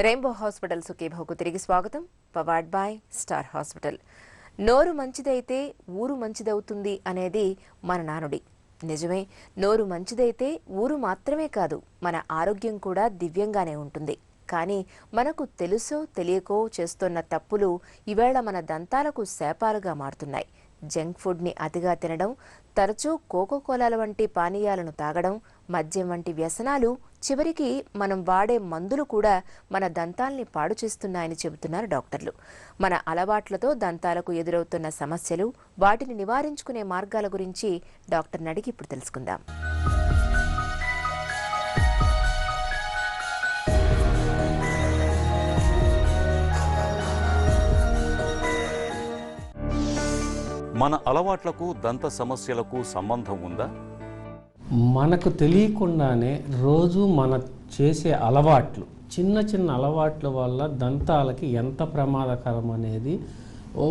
Rainbow hospital సుఖీభవకు తిరిగి స్వాగతం. Powered by star hospital. నోరు మంచిదైతే ఊరు మంచిదవుతుంది అనేది మన నానుడి. నిజమే, నోరు మంచిదైతే ఊరు మాత్రమే కాదు, మన ఆరోగ్యం కూడా దివ్యంగానే ఉంటుంది. కానీ మనకు తెలుసో తెలియకో చేస్తున్న తప్పులు ఇవాళ మన దంతాలకు శాపాలుగా మారుతున్నాయి. జంక్ ఫుడ్ని అతిగా తినడం, తరచూ కోకోకోలాల వంటి పానీయాలను తాగడం, మద్యం వంటి వ్యసనాలు, చివరికి మనం వాడే మందులు కూడా మన దంతాల్ని పాడు చేస్తున్నాయని చెబుతున్నారు డాక్టర్లు. మన అలవాట్లతో దంతాలకు ఎదురవుతున్న సమస్యలు, వాటిని నివారించుకునే మార్గాల గురించి డాక్టర్ని అడిగి ఇప్పుడు తెలుసుకుందాం. మన అలవాట్లకు దంత సమస్యలకు సంబంధం ఉందా? మనకు తెలియకుండానే రోజు మన చేసే అలవాట్లు, చిన్న చిన్న అలవాట్ల వల్ల దంతాలకి ఎంత ప్రమాదకరం అనేది,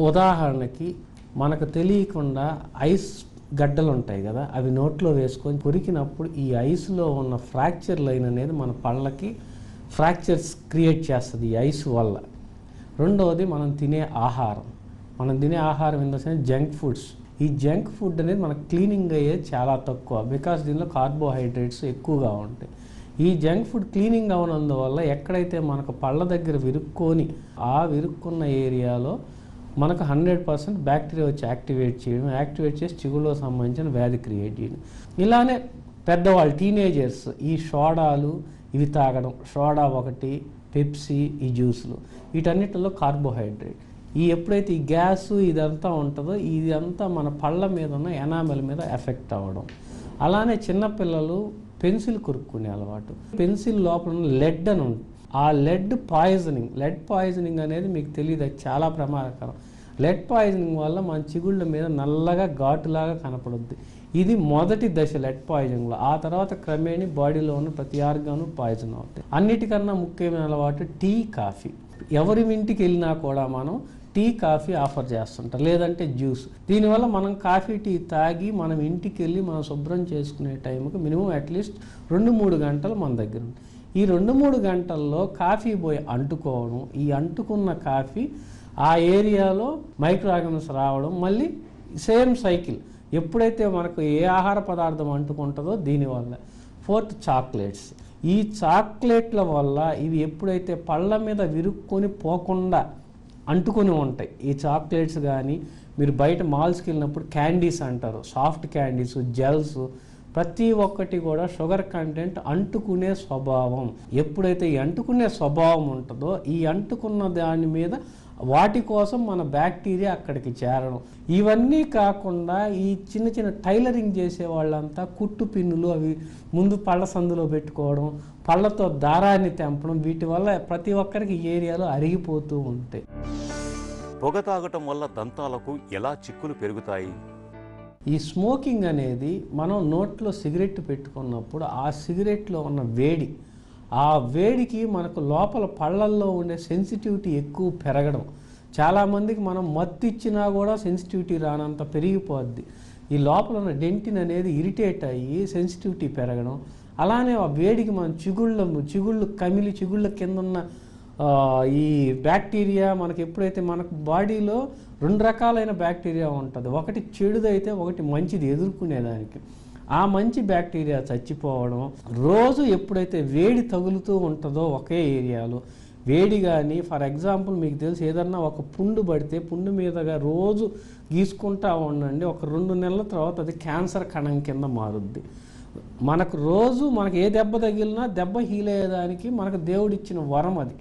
ఉదాహరణకి మనకు తెలియకుండా ఐస్ గడ్డలు ఉంటాయి కదా, అవి నోట్లో వేసుకొని కొరికినప్పుడు ఈ ఐస్లో ఉన్న ఫ్రాక్చర్ లైన్ అనేది మన పళ్ళకి ఫ్రాక్చర్స్ క్రియేట్ చేస్తుంది ఈ ఐస్ వల్ల. రెండవది మనం తినే ఆహారం in the sense junk foods. ఈ జంక్ ఫుడ్ అనేది మనకు క్లీనింగ్ అయ్యేది చాలా తక్కువ, బికాస్ దీనిలో కార్బోహైడ్రేట్స్ ఎక్కువగా ఉంటాయి. ఈ జంక్ ఫుడ్ క్లీనింగ్ అవనందువల్ల ఎక్కడైతే మనకు పళ్ళ దగ్గర విరుక్కొని ఆ విరుక్కున్న ఏరియాలో మనకు 100% బ్యాక్టీరియా వచ్చి యాక్టివేట్ చేసి చిగుళ్ళకు సంబంధించిన వ్యాధి క్రియేట్ చేయడం. ఇలానే పెద్దవాళ్ళు, టీనేజర్స్ ఈ సోడాలు ఇవి తాగడం, సోడా ఒకటి, పెప్సీ, ఈ జ్యూసులు, వీటన్నిటిలో కార్బోహైడ్రేట్, ఎప్పుడైతే ఈ గ్యాసు ఇదంతా ఉంటుందో ఇదంతా మన పళ్ళ మీద ఉన్న ఎనామెల్ మీద ఎఫెక్ట్ అవ్వడం. అలానే చిన్నపిల్లలు పెన్సిల్ కొరుక్కునే అలవాటు, పెన్సిల్ లోపల ఉన్న లెడ్ అని ఉంటుంది, ఆ లెడ్ పాయిజనింగ్ అనేది మీకు తెలియదు, అది చాలా ప్రమాదకరం. లెడ్ పాయిజనింగ్ వల్ల మన చిగుళ్ళ మీద నల్లగా ఘాటులాగా కనపడుద్ది. ఇది మొదటి దశ లెడ్ పాయిజనింగ్లో. ఆ తర్వాత క్రమేణి బాడీలో ఉన్న ప్రతి ఆర్గాను పాయిజన్ అవుతాయి. అన్నిటికన్నా ముఖ్యమైన అలవాటు టీ, కాఫీ. ఎవరి ఇంటికి వెళ్ళినా కూడా మనం టీ, కాఫీ ఆఫర్ చేస్తుంటాం, లేదంటే జ్యూస్. దీనివల్ల మనం కాఫీ, టీ తాగి మనం ఇంటికి వెళ్ళి మనం శుభ్రం చేసుకునే టైంకి మినిమం అట్లీస్ట్ 2-3 గంటలు మన దగ్గర ఉంటుంది. ఈ 2-3 గంటల్లో కాఫీ పోయి అంటుకోవడం, ఈ అంటుకున్న కాఫీ ఆ ఏరియాలో మైక్రో ఆర్గానిజమ్స్ రావడం, మళ్ళీ సేమ్ సైకిల్. ఎప్పుడైతే మనకు ఏ ఆహార పదార్థం అంటుకుంటుందో దీనివల్ల. Fourth, chocolates. ఈ చాక్లెట్ల వల్ల ఇవి ఎప్పుడైతే పళ్ళ మీద విరుక్కొని పోకుండా అంటుకొని ఉంటాయి, ఈ చాక్లెట్స్ కానీ మీరు బయట మాల్స్కి వెళ్ళినప్పుడు క్యాండీస్ అంటారు, సాఫ్ట్ క్యాండీస్, జెల్స్, ప్రతి ఒక్కటి కూడా షుగర్ కంటెంట్ అంటుకునే స్వభావం. ఎప్పుడైతే ఈ అంటుకునే స్వభావం ఉంటుందో ఈ అంటుకున్న దాని మీద వాటి కోసం మన బ్యాక్టీరియా అక్కడికి చేరడం. ఇవన్నీ కాకుండా ఈ చిన్న చిన్న టైలరింగ్ చేసే వాళ్ళంతా కుట్టు పిన్నులు అవి ముందు పళ్ళ సందులో పెట్టుకోవడం, పళ్ళతో దారాన్ని తెంపడం, వీటి వల్ల ప్రతి ఒక్కరికి ఈ ఏరియాలో అరిగిపోతూ ఉంటాయి. పొగ తాగటం వల్ల దంతాలకు ఎలా చిక్కులు పెరుగుతాయి? ఈ స్మోకింగ్ అనేది మనం నోట్లో సిగరెట్ పెట్టుకున్నప్పుడు ఆ సిగరెట్లో ఉన్న వేడి, ఆ వేడికి మనకు లోపల పళ్ళల్లో ఉండే సెన్సిటివిటీ ఎక్కువ పెరగడం. చాలామందికి మనం మత్తు ఇచ్చినా కూడా సెన్సిటివిటీ రానంత పెరిగిపోద్ది. ఈ లోపల ఉన్న డెంటిన్ అనేది ఇరిటేట్ అయ్యి సెన్సిటివిటీ పెరగడం. అలానే ఆ వేడికి మనం చిగుళ్ళు కమిలి చిగుళ్ళ కింద ఉన్న ఈ బ్యాక్టీరియా మనకి ఎప్పుడైతే మనకు బాడీలో 2 రకాలైన బ్యాక్టీరియా ఉంటుంది, ఒకటి చెడుదైతే ఒకటి మంచిది ఎదుర్కొనేదానికి. ఆ మంచి బ్యాక్టీరియా చచ్చిపోవడం. రోజు ఎప్పుడైతే వేడి తగులుతూ ఉంటుందో ఒకే ఏరియాలో వేడి, కానీ ఫర్ ఎగ్జాంపుల్ మీకు తెలిసి ఏదన్నా ఒక పుండు పడితే పుండు మీదగా రోజు గీసుకుంటా ఉండండి, ఒక 2 నెలల తర్వాత అది క్యాన్సర్ కణం కింద మారుద్ది. మనకు ఏ దెబ్బ తగిలినా దెబ్బ హీల్ అయ్యేదానికి మనకు దేవుడిచ్చిన వరం అది.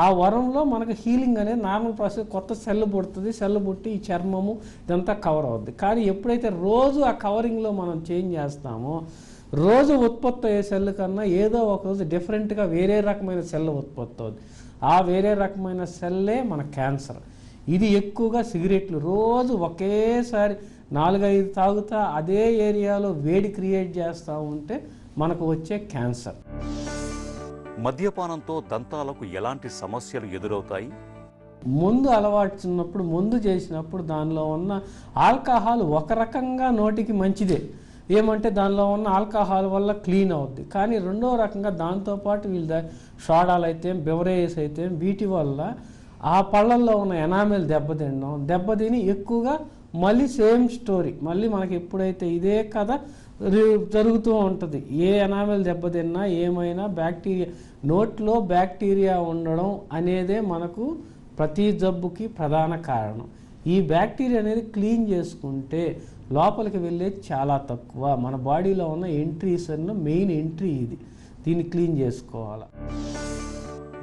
ఆ వరంలో మనకు హీలింగ్ అనేది నార్మల్ ప్రాసెస్, కొత్త సెల్ పుడుతుంది, సెల్ పుట్టి ఈ చర్మము ఇదంతా కవర్ అవుద్ది. కానీ ఎప్పుడైతే రోజు ఆ కవరింగ్లో మనం చేంజ్ చేస్తామో, రోజు ఉత్పత్తి అయ్యే సెల్ కన్నా ఏదో ఒక రోజు డిఫరెంట్గా వేరే రకమైన సెల్ ఉత్పత్తి అవుతుంది. ఆ వేరే రకమైన సెల్లే మన క్యాన్సర్. ఇది ఎక్కువగా సిగరెట్లు రోజు ఒకేసారి 4-5 తాగుతా అదే ఏరియాలో వేడి క్రియేట్ చేస్తూ ఉంటే మనకు వచ్చే క్యాన్సర్. మద్యపానంతో దంతాలకు ఎలాంటి సమస్యలు ఎదురవుతాయి? మందు చేసినప్పుడు దానిలో ఉన్న ఆల్కహాల్ ఒక రకంగా నోటికి మంచిదే, ఏమంటే దానిలో ఉన్న ఆల్కహాల్ వల్ల క్లీన్ అవుద్ది. కానీ రెండో రకంగా దాంతోపాటు వీళ్ళ సోడాలు అయితే బెవరేజెస్ అయితే వీటి వల్ల ఆ పళ్ళల్లో ఉన్న ఎనామెల్ దెబ్బతిని ఎక్కువగా మళ్ళీ సేమ్ స్టోరీ మళ్ళీ మనకి ఎప్పుడైతే ఇదే కథ జరుగుతూ ఉంటుంది. ఏ ఎనామెల్ దెబ్బతిన్నా ఏమైనా బ్యాక్టీరియా నోట్లో బ్యాక్టీరియా ఉండడం అనేదే మనకు ప్రతి జబ్బుకి ప్రధాన కారణం. ఈ బ్యాక్టీరియా అనేది క్లీన్ చేసుకుంటే లోపలికి వెళ్ళేది చాలా తక్కువ. మన బాడీలో ఉన్న ఎంట్రీస్ అన్న మెయిన్ ఎంట్రీ ఇది, దీన్ని క్లీన్ చేసుకోవాలి.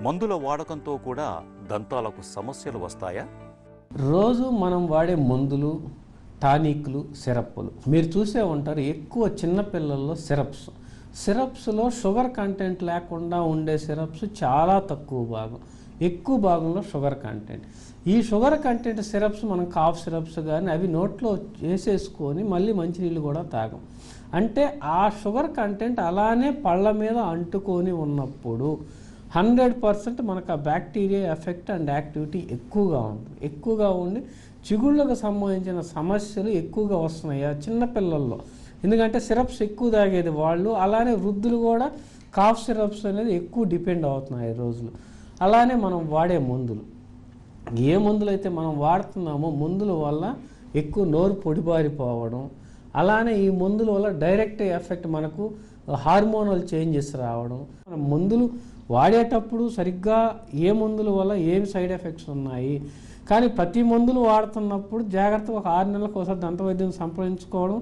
మందుల వాడకంతో కూడా దంతాలకు సమస్యలు వస్తాయా? రోజు మనం వాడే మందులు, టానిక్లు, సిరప్లు మీరు చూసే ఉంటారు. ఎక్కువ చిన్నపిల్లల్లో సిరప్స్లో షుగర్ కంటెంట్ లేకుండా ఉండే సిరప్స్ చాలా తక్కువ భాగం, ఎక్కువ భాగంలో షుగర్ కంటెంట్. ఈ షుగర్ కంటెంట్ సిరప్స్ మనం కాఫ్ సిరప్స్ కానీ అవి నోట్లో వేసేసుకొని మళ్ళీ మంచినీళ్ళు కూడా తాగం. అంటే ఆ షుగర్ కంటెంట్ అలానే పళ్ళ మీద అంటుకొని ఉన్నప్పుడు 100% మనకు ఆ బ్యాక్టీరియా ఎఫెక్ట్ అండ్ యాక్టివిటీ ఎక్కువగా ఉండి చిగుళ్ళకు సంబంధించిన సమస్యలు ఎక్కువగా వస్తున్నాయి ఆ చిన్నపిల్లల్లో. ఎందుకంటే సిరప్స్ ఎక్కువ తాగేది వాళ్ళు, అలానే వృద్ధులు కూడా కాఫ్ సిరప్స్ అనేది ఎక్కువ డిపెండ్ అవుతున్నాయి ఈ రోజులు. అలానే మనం వాడే మందులు, ఏ మందులు అయితే మనం వాడుతున్నామో మందుల వల్ల ఎక్కువ నోరు పొడిబారిపోవడం, అలానే ఈ మందుల వల్ల డైరెక్ట్ ఎఫెక్ట్ మనకు హార్మోనల్ చేంజెస్ రావడం. మనం మందులు వాడేటప్పుడు సరిగ్గా ఏ మందుల వల్ల ఏమి సైడ్ ఎఫెక్ట్స్ ఉన్నాయి, కానీ ప్రతి మందులు వాడుతున్నప్పుడు జాగ్రత్తగా ఒక 6 నెలలకు ఒకసారి దంత వైద్యం సంప్రదించుకోవడం,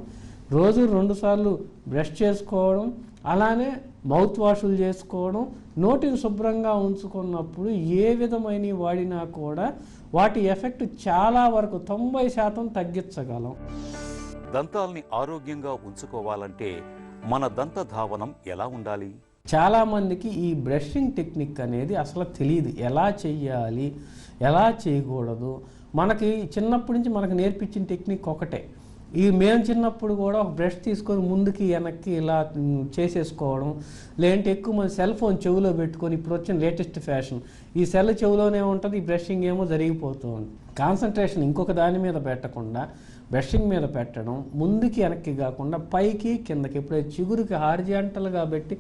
రోజు 2 సార్లు బ్రష్ చేసుకోవడం, అలానే మౌత్ వాషులు చేసుకోవడం, నోటిని శుభ్రంగా ఉంచుకున్నప్పుడు ఏ విధమైన వాడినా కూడా వాటి ఎఫెక్ట్ చాలా వరకు 90% తగ్గించగలం. దంతాల్ని ఆరోగ్యంగా ఉంచుకోవాలంటే మన దంత ధావనం ఎలా ఉండాలి? చాలామందికి ఈ బ్రషింగ్ టెక్నిక్ అనేది అసలు తెలియదు, ఎలా చెయ్యాలి ఎలా చేయకూడదు. మనకి చిన్నప్పటి నుంచి మనకు నేర్పించిన టెక్నిక్ ఒకటే. మేము చిన్నప్పుడు కూడా ఒక బ్రష్ తీసుకొని ముందుకి వెనక్కి ఇలా చేసేసుకోవడం, లేదంటే ఎక్కువ మంది సెల్ ఫోన్ చెవిలో పెట్టుకొని, ఇప్పుడు వచ్చిన లేటెస్ట్ ఫ్యాషన్ ఈ సెల్ చెవిలోనే ఉంటుంది, ఈ బ్రషింగ్ ఏమో జరిగిపోతూ ఉంటుంది. కాన్సన్ట్రేషన్ ఇంకొక దాని మీద పెట్టకుండా బ్రషింగ్ మీద పెట్టడం, ముందుకి వెనక్కి కాకుండా పైకి కిందకి, ఎప్పుడైతే చిగురుకి హారిజాంటల్గా పెట్టి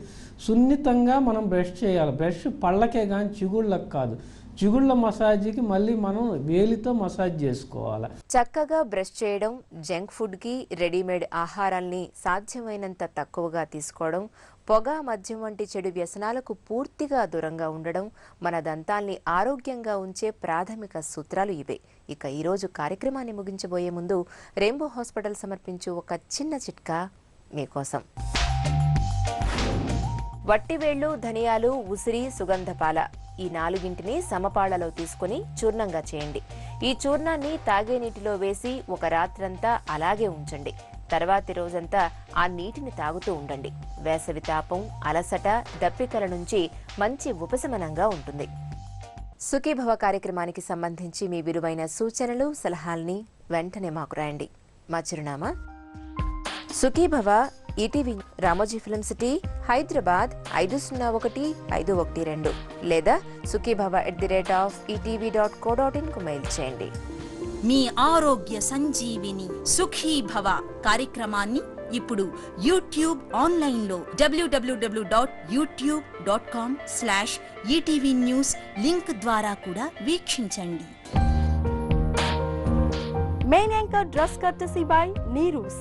సున్నితంగా మనం బ్రష్ చేయాలి. బ్రష్ పళ్ళకే కానీ చిగుళ్ళకి కాదు. చిగుళ్ళ మసాజ్కి మళ్ళీ మనం వేలితో మసాజ్ చేసుకోవాలి. చక్కగా బ్రష్ చేయడం, జంక్ ఫుడ్కి, రెడీమేడ్ ఆహారాల్ని సాధ్యమైనంత తక్కువగా తీసుకోవడం, పొగ, మద్యం వంటి చెడు వ్యసనాలకు పూర్తిగా దూరంగా ఉండడం మన దంతాల్ని ఆరోగ్యంగా ఉంచే ప్రాథమిక సూత్రాలు ఇవే. ఇక ఈరోజు కార్యక్రమాన్ని ముగించబోయే ముందు రెయిన్బో హాస్పిటల్ సమర్పించు ఒక చిన్న చిట్కా మీకోసం. వట్టివేళ్లు, ధనియాలు, ఉసిరి, సుగంధపాల ఈ 4గింటిని సమపాళ్లలో తీసుకుని చూర్ణంగా చేయండి. ఈ చూర్ణాన్ని తాగే నీటిలో వేసి ఒక రాత్రంతా అలాగే ఉంచండి. తర్వాతి రోజంతా ఆ నీటిని తాగుతూ ఉండండి. వేసవి తాపం, అలసట, దప్పికల నుంచి మంచి ఉపశమనంగా ఉంటుంది. సుఖీభవ కార్యక్రమానికి సంబంధించి మీ విలువైన సూచనలు, సలహాల్ని వెంటనే మాకు రాయండి. మా చిరునామా Sukhibhava, ETV, Ramoji film city, Hyderabad 501512 లేదా sukhibhava@etv.co.in కు మెయిల్ చేయండి. మీ ఆరోగ్య సంజీవిని సుఖీభవ కార్యక్రమాన్ని ఇప్పుడు యూట్యూబ్ ఆన్లైన్లో www.youtube.com/etv news లింక్ ద్వారా కూడా వీక్షించండి. Main anchor dress courtesy by Neerus.